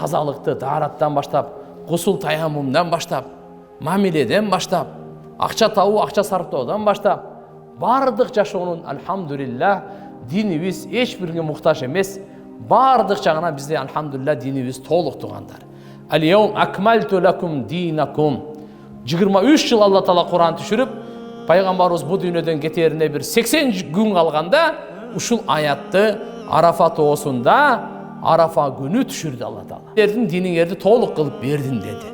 тазалыкты даараттан баштап, гусул таяммумдан баштап, мамиледен баштап, акча табуу, акча сарптоодон баштап, бардык жашоонун альхамдулилlah динибиз эч бирге муктаж эмес. Бардык жагынан бизде альхамдулилlah динибиз толук тугандар. Ал-яум акмалту лакум динакум. 23 жыл Алла Таала Кур'ан түшүрүп, пайгамбарыбыз бу дүйнөдөн кетерине бир 80 күн калганда ушул аятты Арафа тоосунда Арафа күнү түшүрдү Алла Таала. Силердин диниңерди толук кылып бердим деди.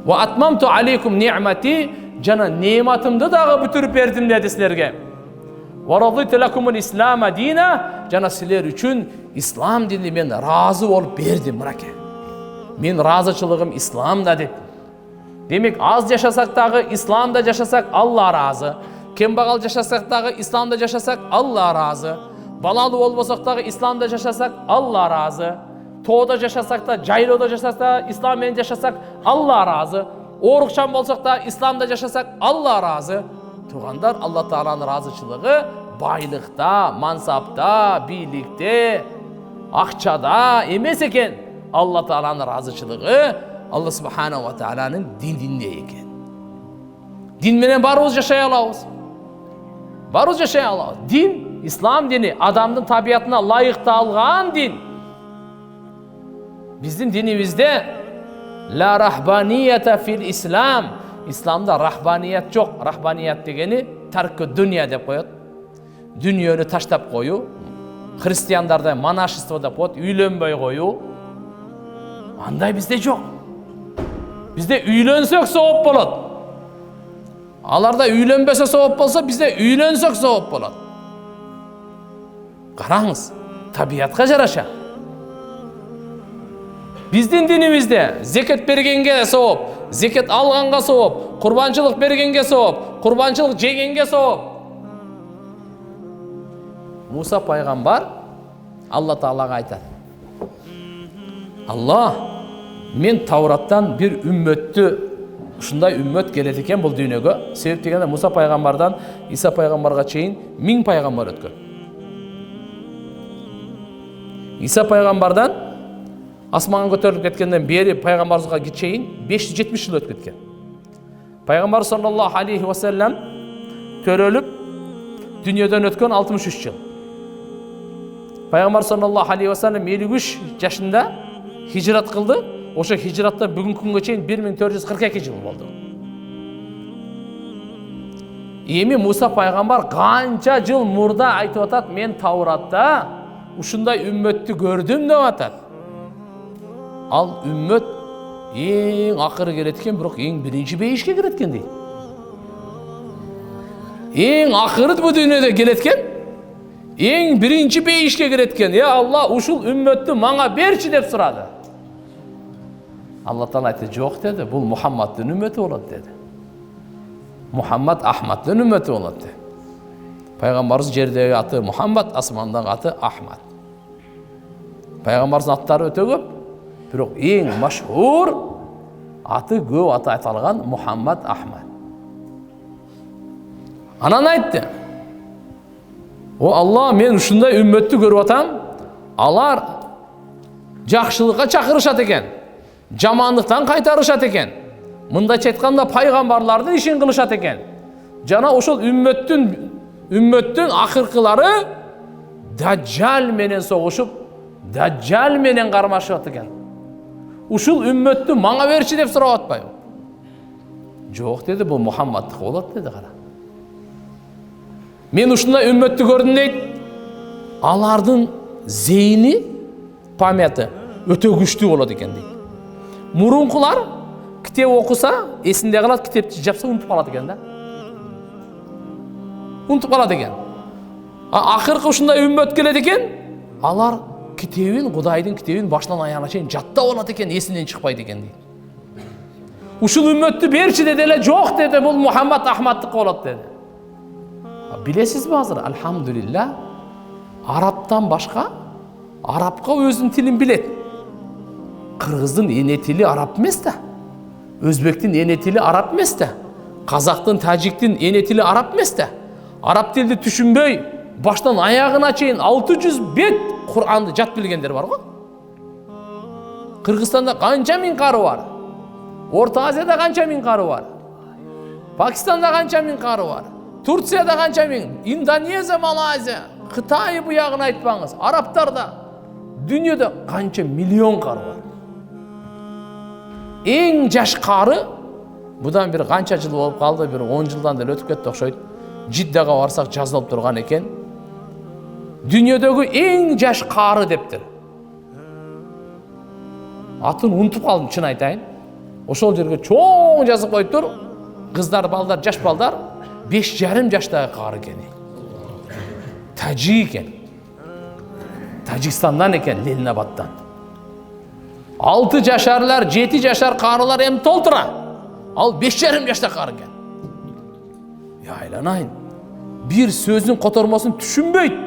Ва атмамту алейкум ни'мати, жана неъматымды дагы бүтүрүп бердим деди силерге. Ва радиту лакумул ислама дина, жана силер үчүн ислам дини мен разы болуп бердим, мыраке. Мен разычылыгым исламда деп. Демек, аз жашасак дагы исламда жашасак Алла разы. Кембагал жашасак дагы исламда жашасак Алла разы. Балалуу болбосок дагы исламда жашасак Алла разы. Тоодо жашасак да, жайлоодо жашасак да, ислам менен жашасак Алла разы. Оорукчан болсок да, исламда жашасак Алла разы. Тугандар, Алла Тааланын разычылыгы байлыкта, мансапта, бийликте, акчада эмес экен. Алла Тааланын разычылыгы Алла Субханаху ва Тааланын дининде экен. Дин менен барыбыз жашай алабыз. Барыбыз жашай алабыз. Дин, ислам дини адамдын табиятына лайыкталган дин. Биздин динибизде ла рахбанията фил ислам. Исламда рахбаният жок. Рахбаният дегени таркы дүния деп коет. Дүниөнү таштап коюу. Христиандарда монашество деп коет, үйлөнбөй коюу. Андай бизде жок. Бизде үйлөнсөк сооп болот. Аларда үйлөнбөсө сооп болсо, бизде үйлөнсөк сооп болот. Караңыз, табиятка жараша. Биздин динибизде зекет бергенге сооп, зекет алганга сооп, курбанчылык бергенге сооп, курбанчылык жегенге сооп. Муса пайгамбар Алла Таалага айтат: Алла, мен Таураттан бир үммөттү, ушундай үммөт келет экен бул дүйнөгө. Себеп дегенде Муса пайгамбардан Иса пайгамбарга чейин 1000 пайгамбар өткөн. Иса пайгамбардан асманга көтөрүлүп кеткенден бери пайгамбарыбызга чейин 570 жыл өтүп кеткен. Пайгамбар саллаллаху алейхи ва саллям төрөлүп дүйнөдөн өткөн 63 жыл. Пайгамбар саллаллаху алейхи ва саллям 53 жашында хижрат кылды. Ошо хижраттан бүгүнкү күнгө чейин 1442 жыл болду. Эми Муса пайгамбар канча жыл мурда айтып атат: мен Тауратта ушундай үммөттү көрдүм деп атат. Ал үммөт эң акыры келет экен, бирок эң биринчи бейишке кирет экен дейт. Эң акыры бу дүйнөдө келет экен, эң биринчи бейишке кирет экен. Я Алла, ушул үммөттү мага берчи деп сурады. Алла Таала айтты: жок деди, бул Мухаммаддын үммөтү болот деди. Мухаммад Ахмаддын үммөтү болот деди. Пайгамбарыбыз жердеги аты Мухаммад, асмандагы аты Ахмад. Пайгамбарыбыздын аттары өтө көп, бирок эң машхур аты көп аты айтылган Мухаммад Ахмад. Анан айтты: о Алла, мен ушундай үммөттү көрүп атам, алар жакшылыкка чакырышат экен, жамандыктан кайтарышат экен. Мындайча айтканда пайгамбарлардын ишин кылышат экен. Жана ошол үммөттүн акыркылары Даджал менен согушуп, Даджал менен кармашат экен. Ушул үммөттү мага берчи деп сурап атпайбы? Жок деди, бул Мухаммаддыкы болот деди. Кара. Мен ушундай үммөттү көрдүм дейт. Алардын зейни, памяты өтө күчтүү болот экен дейт. Мурункулар китеп окуса, эсинде калат, китепти жапса унутуп калат экен да. Унутуп калат экен. Акыркы ушундай үммөт келет экен, алар китебин, Кудайдын китебин башынан аягына чейин жаттап алат экен, эсинен чыкпайт экен дейт. Ушул үммөттү берчи деди эле, жок деди, бул Мухаммад Ахмаддыкы болот деди. Билесизби азыр, альхамдулилlah, араптан башка арапка өзүнүн тилин билет. Кыргыздын эне тили арап эмес да. Өзбектин эне тили арап эмес да. Казактын, тажиктин эне тили арап эмес да. Арап тилди түшүнбөй, баштан аягына чейин 600 бет Кур'анды жат билгендер бар го. Kırgızstanda kança min karı var? Orta Asya'da kança min karı var? Pakistan'da kança min karı var? Turkiya'da kança min? Endonezya, Malayziya, Xitay bu yağını aytpаңыз. Araplarda, dünyada kança milyon karı var. En jaş karı, budan bir kança jıl bolup kaldı, bir 10 жылдан da ötüp ketти окшойт. Jiddaga barsak жазылып турган экен. Dünyadagi en jaş karı deptir. Атын унутуп калдым, чын айтайын. Ошол жерге чоң жазып коюптур. Кыздар, балдар, жаш балдар 5,5 жаштагы кары экен. Тажик экен. Тажикстандан экен, Ленинабадтан. 6 жашарлар, 7 жашар карылар эми толтура. Ал 5,5 жашта кары экен. Ya aylanayın. Bir sözün котормосун түшүнбөйт.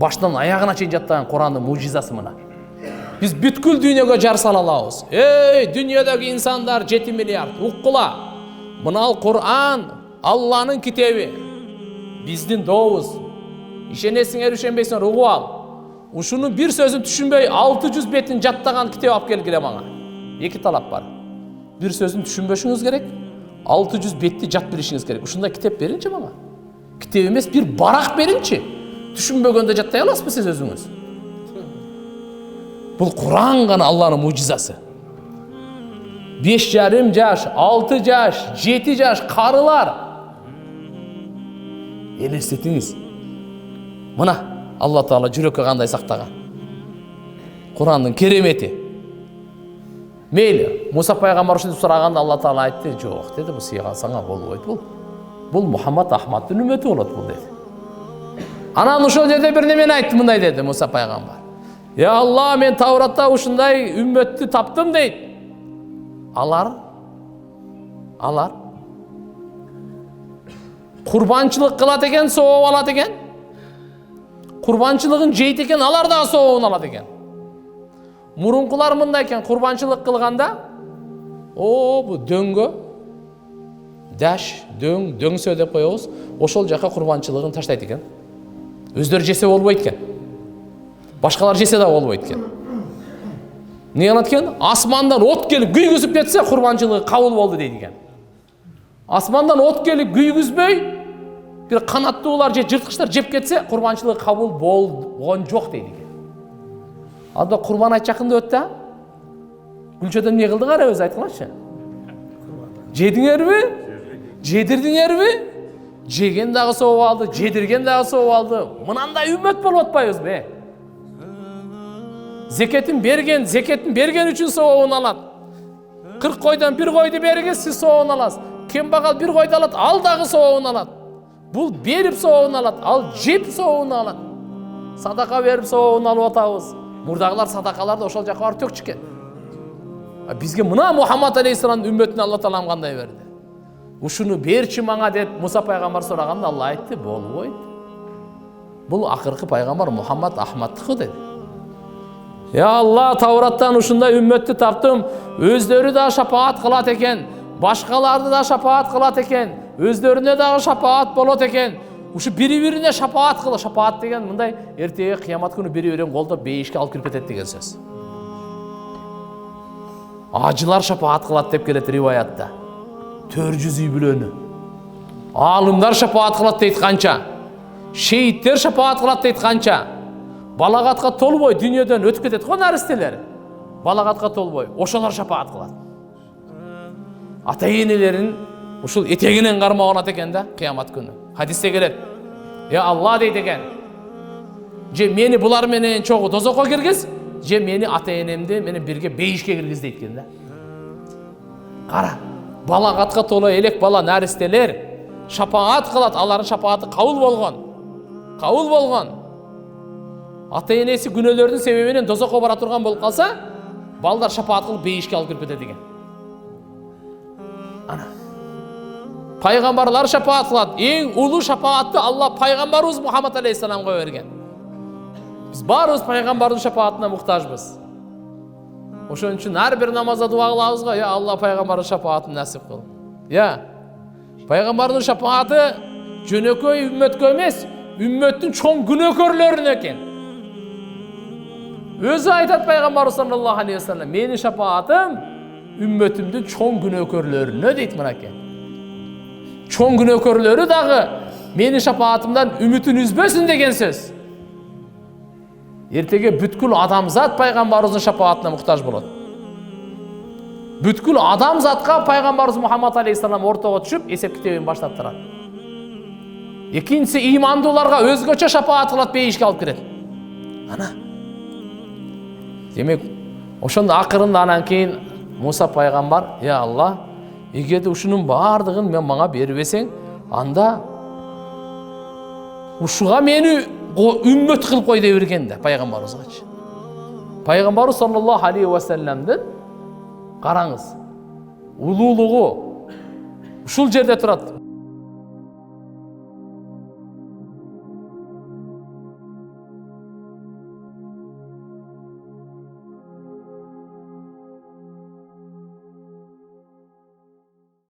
Baştan ayağına чейин жаттаган Курандын мужизасы мына. Biz бүткүл дүйнөгө жар сала алабыз. Ey, dünyadagi insanlar 7 milyard. Уккула. Мына Kur'an, Allah'ın kitebi. Биздин добуз. Ишенесиңер, ишенбейсиңер, угуп ал. Ушунун bir sözün түшүнбөй 600 бетин жаттаган китеп алып келгиле мага. Эки талап бар. Bir sözün түшүнбөшүңүз керек. 600 betти жат билишиңиz керек. Ушундай китеп беринчи мага. Китеп эмес, bir барак беринчи. Түшүнбөгөндө жаттай аласызбы сиз өзүңүз? Бұл Құран ғана Алланың мужизасы. 5,5 жаш, 6 жаш, 7 жаш қарылар. Елестетіңіз. Мына Алла Таала жүрекке қандай сақтаған. Құранның кереметі. Мейлі, Муса пайғамбар ушинтип сураганда Алла Таала айтты, жоқ деді, бұл сыйға саңа болбойт бұл. Бұл Мухаммад Ахмадтың үмметі болот бұл деді. Анан ошол жерде бир немени айтты, мындай деді Муса пайғамбар. Ya Allah, men Tavratта ушундай үммөттү таптым дейт. Алар курбанчылык кылат экен, сооп алат экен. Курбанчылыгын жейт экен, алар дагы сообун алат экен. Мурункулар мындай экен, курбанчылык кылганда, бу дөңгө, даш, дөңсө деп коебуз, ошол жака курбанчылыгын таштайт экен. Өздөрү жесе болбойт экен. Башкалар жесе да болбойт экен. Не кылат экен? Асмандан от келип күйгүзүп кетсе, курбанчылыгы кабыл болду дейт экен. Асмандан от келип күйгүзбөй, бир канаттуулар же жырткычтар жеп кетсе, курбанчылыгы кабыл болгон жок дейт экен. Анда курбан айт жакында өттү. Гүлчөдөн эмне кылдыңар өзү айткылачы? Жедиңерби? Жедирдиңерби? Жеген дагы сооп алды, жедирген дагы сооп алды. Мынандай үммөт болуп атпайбызбы? Зекетин берген үчүн сообун алат. 40 койдон бир койду бергиз, сиз сообун аласыз. Кембагал бир койду алат, ал дагы сообун алат. Бул берип сообун алат, ал жеп сообун алат. Садака берип сообун алып атабыз. Мурдагылар садакаларды ошол жака барып төкчүкен. Бизге мына Мухаммад алейхиссаламдын үммөтүнө Алла Таалам кандай берди? Ушуну берчи мага деп Муса пайгамбар сураганда Алла айтты, болбойт. Бул акыркы пайгамбар Мухаммад Ахмадтыкы деди. Ya Allah, Tavrattan ушундай үммөттү таптым, өздөрү да шапаат кылат экен, башкаларды да шапаат кылат экен, өздөрүнө дагы шапаат болот экен. Ушу бири-бирине шапаат кылат. Шапаат деген мындай эртеге кыямат күнү бири-бирин колдоп бейишке алып кирип кетет деген сөз. Ажылар шапаат кылат деп келет риваятта. 400 үй бүлөнү. Алымдар шапаат кылат дейт канча. Шейиттер шапаат кылат дейт канча. Балагатка толбой дүйнөдөн өтүп кетет го наристелер. Балагатка толбой, ошолор шапаат кылат. Ата-энелерин ушул этегинен кармап алат экен да кыямат күнү. Хадисте келет. Я Алла дейт экен. Же мени булар менен чогуу дозокко киргиз, же мени ата-энемди менен бирге бейишке киргиз дейт экен да. Кара, балагатка толо элек бала наристелер шапаат кылат, алардын шапааты кабыл болгон. Кабыл болгон. Ата-энеси күнөөлөрдүн себебинен дозокко бара турган болуп калса, балдар шапаат кылып бейишке алып кирип кетет экен. Ана. Пайгамбарлар шапаат кылат. Эң улуу шапаатты Алла пайгамбарыбыз Мухаммад алейхиссаламга берген. Биз баарыбыз пайгамбардын шапаатына муктажбыз. Ошон үчүн ар бир намазда дуа кылабыз го, я Алла пайгамбардын шапаатын насип кыл. Я пайгамбардын шапааты жөнөкөй үммөткө эмес, үммөттүн чоң күнөөкөрлөрүнө экен. Өзі айтады пайғамбар саллаллаху алейхи вассалам, менің шапаатым үмметімдің чоң күнөөкөрлөрүнө дейді мынакей. Чоң күнөөкөрлөрү дагы менің шапаатымдан үмітін үзбөсүн деген сөз. Ертеге бүткүл адамзат пайғамбарыбыздын шапаатына муктаж болот. Бүткүл адамзатка пайғамбарыбыз Мухаммад алейхиссалам ортого түшүп эсеп китебин баштап турат. Экинчиси имандууларга өзгөчө шапаат кылат, бейишке алып кирет. Ана. Демек, ошондо акырында анан кийин Муса пайгамбар, "Я Аллах, эгерде ушунун баардыгын мен мага бербесең, анда ушуга мени үммөт кылып кой" деп берген да пайгамбарыбызга. Пайгамбар саллаллаху алейхи ва салламдын караңыз, улуулугу ушул жерде турат.